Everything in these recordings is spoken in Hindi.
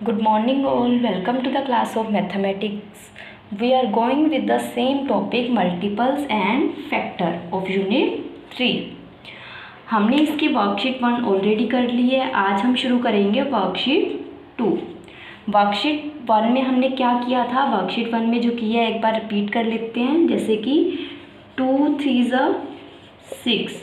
Good morning all, welcome to the class of mathematics. We are going with the same topic multiples and factor of unit 3. हमने इसकी वर्कशीट 1 ऑलरेडी कर ली है. आज हम शुरू करेंगे वर्कशीट 2. वर्कशीट 1 में हमने क्या किया था, वर्कशीट 1 में जो किया है एक बार रिपीट कर लेते हैं. जैसे कि 2 3 6,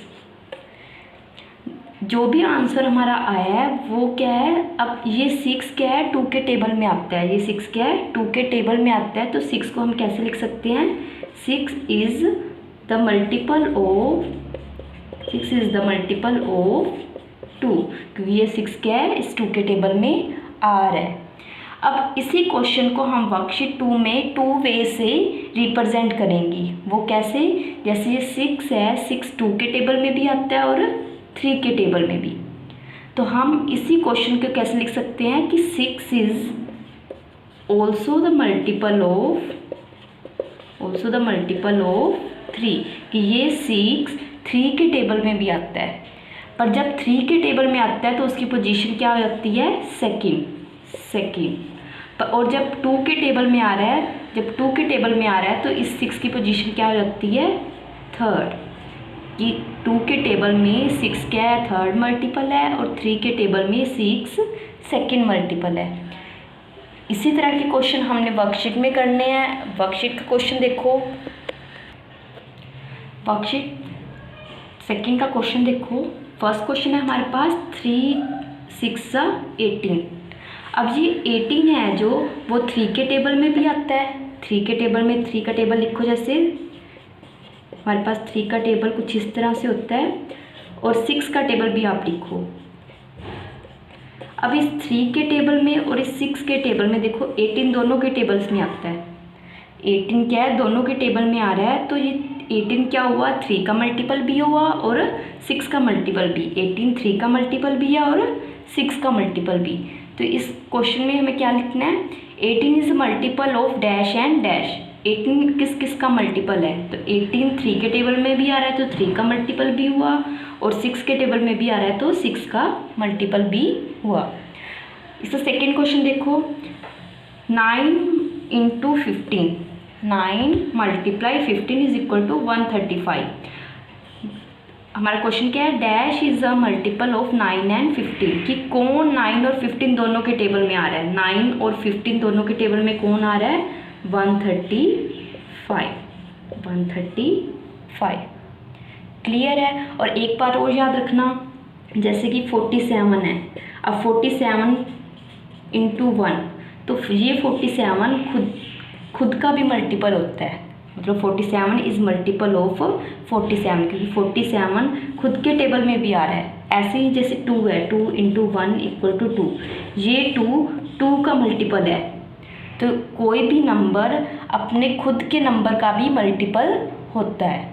जो भी आंसर हमारा आया है वो क्या है. अब ये 6 क्या है, 2 के टेबल में आता है. ये 6 क्या है, 2 के टेबल में आता है. तो 6 को हम कैसे लिख सकते हैं, 6 इज़ द मल्टीपल ऑफ 2, क्योंकि ये 6 क्या है, इस 2 के टेबल में आ रहा है. अब इसी क्वेश्चन को हम वर्कशीट 2 में 2 वे से रिप्रेजेंट करेंगे. वो कैसे, जैसे ये 6 है, 6 2 के टेबल में भी आता है और 3 के टेबल में भी. तो हम इसी क्वेश्चन को कैसे लिख सकते हैं कि 6 is also the multiple of 3, कि ये 6 3 के टेबल में भी आता है. पर जब 3 के टेबल में आता है तो उसकी पोजीशन क्या हो जाती है, सेकंड. और जब 2 के टेबल में आ रहा है, तो इस 6 की पोजीशन क्या हो जाती है, थर्ड. कि 2 के टेबल में 6 क्या है, थर्ड मल्टीपल है, और 3 के टेबल में 6 सेकंड मल्टीपल है. इसी तरह के क्वेश्चन हमने वर्कशीट में करने हैं. वर्कशीट का क्वेश्चन देखो, वर्कशीट सेकंड का क्वेश्चन देखो. फर्स्ट क्वेश्चन है हमारे पास 3 6 18. अब ये 18 है जो वो 3 के टेबल में भी आता है. 3 के टेबल में 3 का टेबल लिखो. जैसे हमारे पास 3 का टेबल कुछ इस तरह से होता है, और 6 का टेबल भी आप लिखो. अब इस 3 के टेबल में और इस 6 के टेबल में देखो, 18 दोनों के टेबल्स में आता है. 18 क्या है, दोनों के टेबल में आ रहा है. तो ये 18 क्या हुआ, 3 का मल्टीपल भी हुआ और 6 का मल्टीपल भी. 18 3 का मल्टीपल भी है और 6 का मल्टीपल भी. तो इस क्वेश्चन में हमें क्या लिखना है, 18 is multiple of dash and dash. 18 किस किस का मल्टीपल है, तो 18 3 के टेबल में भी आ रहा है तो 3 का मल्टीपल भी हुआ, और 6 के टेबल में भी आ रहा है तो 6 का मल्टीपल भी हुआ. इसका सेकेंड क्वेश्चन देखो, 9 into 15, 9 multiply 15 is equal to 135. हमारा क्वेश्चन क्या है, dash is a multiple of 9 and 15, कि कौन 9 और 15 दोनों के टेबल में आ रहा है. 9 और 15 दोनों के टेबल में कौन आ रहा है, 135. क्लियर है. और एक बात और याद रखना, जैसे कि 47 है. अब 47 इंटू 1, तो ये 47 खुद का भी मल्टीपल होता है. मतलब 47 इज मल्टीपल ऑफ 47, क्योंकि 47 खुद के टेबल में भी आ रहा है. ऐसे ही जैसे 2 है, 2 इंटू 1 इक्वल टू 2, ये 2 का मल्टीपल है. तो कोई भी नंबर अपने खुद के नंबर का भी मल्टीपल होता है.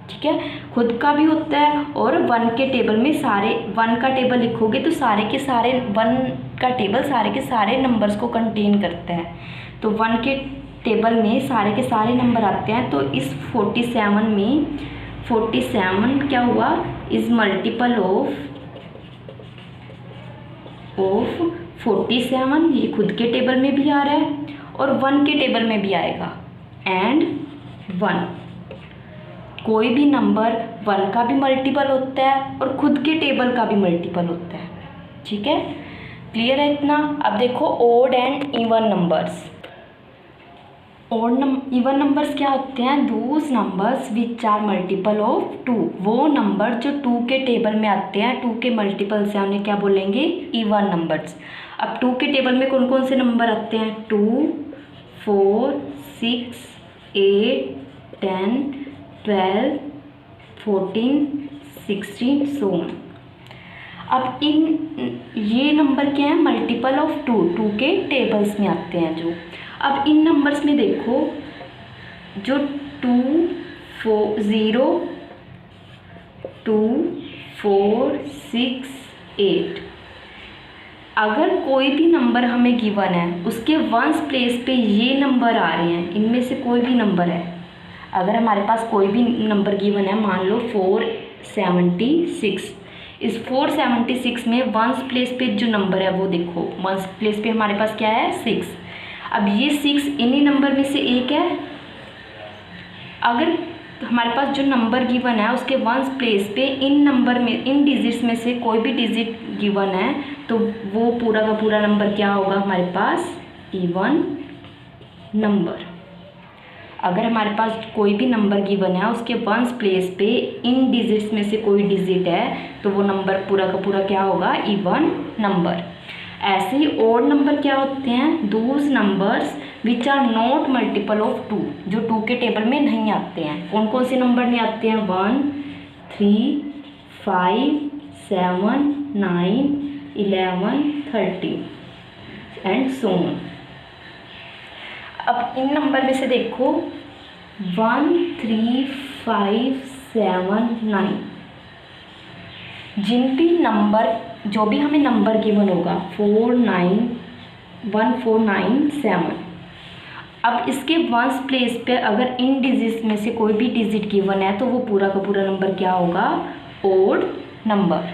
ठीक है, खुद का भी होता है. और 1 के टेबल में 1 का टेबल लिखोगे तो सारे के सारे 1 का टेबल सारे के सारे नंबर्स को कंटेन करता है. तो 1 के टेबल में सारे के सारे नंबर आते हैं. तो इस 47 में 47 क्या हुआ, इज मल्टीपल ऑफ 47. ये खुद के टेबल में भी आ रहा है और 1 के टेबल में भी आएगा. एंड 1, कोई भी नंबर 1 का भी मल्टीपल होता है और खुद के टेबल का भी मल्टीपल होता है. ठीक है, क्लियर है इतना. अब देखो odd and even numbers. Even numbers क्या होते हैं, those numbers which are multiple of 2. वो नंबर जो 2 के टेबल में आते हैं, 2 के मल्टीपल से हमने क्या बोलेंगे, इवन नंबर्स. अब 2 के टेबल में कौन कौन से नंबर आते हैं, 2 4 6 8 10 12 14 16 so on. अब ये नंबर क्या है, मल्टीपल ऑफ 2 के टेबल्स में आते हैं जो. अब इन नंबर्स में देखो, जो 2 4 0 2 4 6 8, अगर कोई भी नंबर हमें गिवन है, उसके वंस प्लेस पे ये नंबर आ रहे हैं, इनमें से कोई भी नंबर है. अगर हमारे पास कोई भी नंबर गिवन है, मान लो 476, इस 476 में वंस प्लेस पे जो नंबर है वो देखो, वंस प्लेस पे हमारे पास क्या है 6। अब ये 6 इन्हीं नंबर में से एक है। अगर हमारे पास जो नंबर गिवन है उसके वंस प्लेस पे इन नंबर में, इन डिजिट्स में से कोई भी डिजिट गिवन है तो वो पूरा का पूरा नंबर क्या होगा हमारे पास इवन नंबर। अगर हमारे पास कोई भी नंबर गिवन है उसके वंस प्लेस पे इन डिजिट्स में से कोई डिजिट है तो वो नंबर पूरा का पूरा क्या होगा इवन नंबर। ऐसे ही ऑड नंबर क्या होते हैं, those numbers which are not multiple of 2, जो 2 के टेबल में नहीं आते हैं। कौन कौन से नंबर नहीं आते हैं, 1, 3, 5, 7, 9, 11, 13 एंड सो ऑन। अब इन नंबर में से देखो 1, 3, 5, 7, 9, जिन भी नंबर, जो भी हमें नंबर गिवन होगा 4, 9, 1, 4, 9, 7, अब इसके वंस प्लेस पे अगर इन डिजिट्स में से कोई भी डिजिट गिवन है तो वो पूरा का पूरा नंबर क्या होगा ओड नंबर।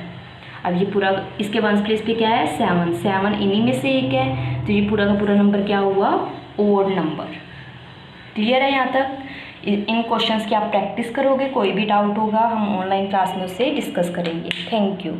अब ये पूरा इसके वंस प्लेस पे क्या है 7, 7 इन्हीं में से एक है तो ये पूरा का पूरा नंबर क्या हुआ ओड नंबर। क्लियर है यहाँ तक? इन क्वेश्चंस की आप प्रैक्टिस करोगे, कोई भी डाउट होगा हम ऑनलाइन क्लास में उससे डिस्कस करेंगे। Thank you.